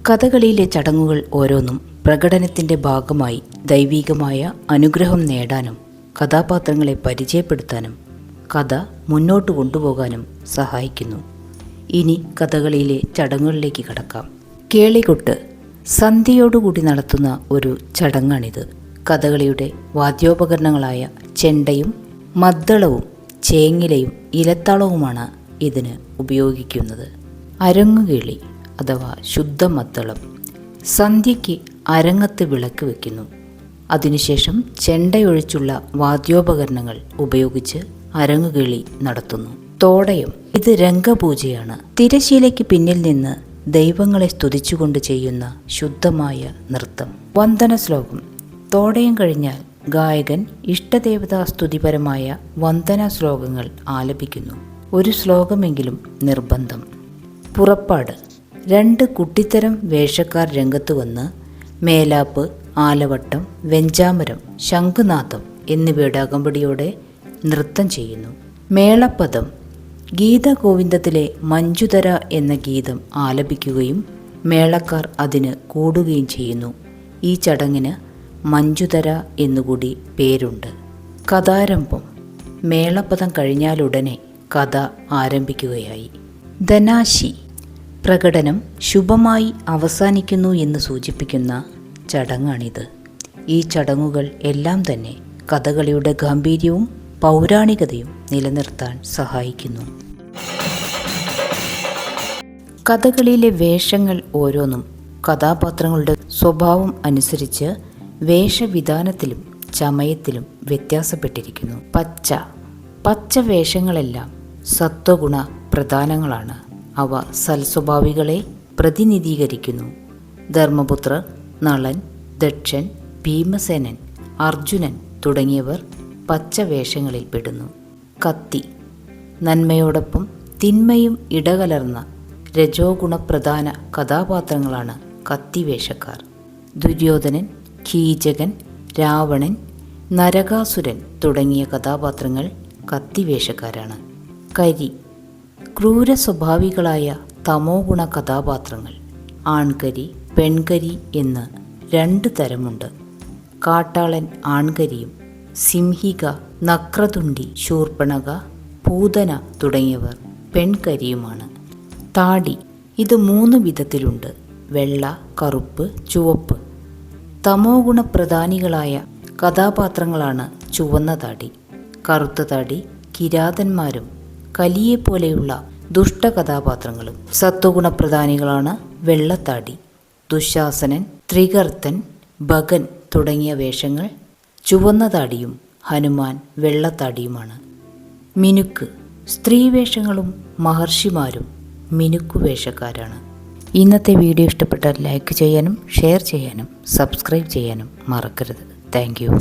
കഥകളിയിലെ ചടങ്ങുകൾ ഓരോന്നും പ്രകടനത്തിൻ്റെ ഭാഗമായി ദൈവികമായ അനുഗ്രഹം നേടാനും കഥാപാത്രങ്ങളെ പരിചയപ്പെടുത്താനും കഥ മുന്നോട്ട് കൊണ്ടുപോകാനും സഹായിക്കുന്നു. ഇനി കഥകളിയിലെ ചടങ്ങുകളിലേക്ക് കടക്കാം. കേളികൊട്ട് സന്ധ്യയോടുകൂടി നടത്തുന്ന ഒരു ചടങ്ങാണിത്. കഥകളിയുടെ വാദ്യോപകരണങ്ങളായ ചെണ്ടയും മദ്ദളവും ചേങ്ങിലയും ഇലത്താളവുമാണ് ഇതിന് ഉപയോഗിക്കുന്നത്. അരങ്ങുകേളി അഥവാ ശുദ്ധമദ്ദളം സന്ധ്യയ്ക്ക് അരങ്ങത്ത് വിളക്ക് വയ്ക്കുന്നു. അതിനുശേഷം ചെണ്ടയൊഴിച്ചുള്ള വാദ്യോപകരണങ്ങൾ ഉപയോഗിച്ച് അരങ്ങുകേളി നടത്തുന്നു. തോടയം ഇത് രംഗപൂജയാണ്. തിരശീലയ്ക്ക് പിന്നിൽ നിന്ന് ദൈവങ്ങളെ സ്തുതിച്ചുകൊണ്ട് ചെയ്യുന്ന ശുദ്ധമായ നൃത്തം. വന്ദന ശ്ലോകം. തോടയം കഴിഞ്ഞാൽ ഗായകൻ ഇഷ്ടദേവതാ സ്തുതിപരമായ വന്ദന ശ്ലോകങ്ങൾ ആലപിക്കുന്നു. ഒരു ശ്ലോകമെങ്കിലും നിർബന്ധം. പുറപ്പാട് 2 കുട്ടിത്തരം വേഷക്കാർ രംഗത്ത് വന്ന് മേലാപ്പ്, ആലവട്ടം, വെഞ്ചാമരം, ശംഖുനാദം എന്നിവയുടെ അകമ്പടിയോടെ നൃത്തം ചെയ്യുന്നു. മേളപ്പദം ഗീതഗോവിന്ദത്തിലെ മഞ്ജുതര എന്ന ഗീതം ആലപിക്കുകയും മേളക്കാർ അതിന് കൂടുകയും ചെയ്യുന്നു. ഈ ചടങ്ങിന് മഞ്ജുതര എന്നുകൂടി പേരുണ്ട്. കഥാരംഭം മേളപ്പദം കഴിഞ്ഞാലുടനെ കഥ ആരംഭിക്കുകയായി. ധനാശി പ്രകടനം ശുഭമായി അവസാനിക്കുന്നു എന്ന് സൂചിപ്പിക്കുന്ന ചടങ്ങാണിത്. ഈ ചടങ്ങുകൾ എല്ലാം തന്നെ കഥകളിയുടെ ഗാംഭീര്യവും പൗരാണികതയും നിലനിർത്താൻ സഹായിക്കുന്നു. കഥകളിയിലെ വേഷങ്ങൾ ഓരോന്നും കഥാപാത്രങ്ങളുടെ സ്വഭാവം അനുസരിച്ച് വേഷവിധാനത്തിലും ചമയത്തിലും വ്യത്യാസപ്പെട്ടിരിക്കുന്നു. പച്ച വേഷങ്ങളെല്ലാം സത്വഗുണ പ്രധാനങ്ങളാണ്. അവ സൽസ്വഭാവികളെ പ്രതിനിധീകരിക്കുന്നു. ധർമ്മപുത്രർ, നളൻ, ദക്ഷൻ, ഭീമസേനൻ, അർജുനൻ തുടങ്ങിയവർ പച്ചവേഷങ്ങളിൽ പെടുന്നു. കത്തി നന്മയോടൊപ്പം തിന്മയും ഇടകലർന്ന രജോ ഗുണപ്രധാന കഥാപാത്രങ്ങളാണ് കത്തിവേഷക്കാർ. ദുര്യോധനൻ, കീചകൻ, രാവണൻ, നരകാസുരൻ തുടങ്ങിയ കഥാപാത്രങ്ങൾ കത്തിവേഷക്കാരാണ്. കരി ക്രൂര സ്വഭാവികളായ തമോ ഗുണ കഥാപാത്രങ്ങൾ. ആൺകരി, പെൺകരി എന്ന് 2 തരമുണ്ട്. കാട്ടാളൻ ആൺകരിയും സിംഹിക, നക്രതുണ്ടി, ശൂർപ്പണക, പൂതന തുടങ്ങിയവർ പെൺകരിയുമാണ്. താടി ഇത് 3 വിധത്തിലുണ്ട്: വെള്ള, കറുപ്പ്, ചുവപ്പ്. തമോ ഗുണപ്രധാനികളായ കഥാപാത്രങ്ങളാണ് ചുവന്ന താടി. കറുത്ത താടി കിരാതന്മാരും കലിയെപ്പോലെയുള്ള ദുഷ്ടകഥാപാത്രങ്ങളും. സത്വഗുണപ്രധാനികളാണ് വെള്ളത്താടി. ദുശാസനൻ, ത്രികർത്തൻ, ഭഗൻ തുടങ്ങിയ വേഷങ്ങൾ ചുവന്ന താടിയും ഹനുമാൻ വെള്ളത്താടിയുമാണ്. മിനുക്ക് സ്ത്രീവേഷങ്ങളും മഹർഷിമാരും മിനുക്കുവേഷക്കാരാണ്. ഇന്നത്തെ വീഡിയോ ഇഷ്ടപ്പെട്ടാൽ ലൈക്ക് ചെയ്യാനും ഷെയർ ചെയ്യാനും സബ്സ്ക്രൈബ് ചെയ്യാനും മറക്കരുത്. Thank you.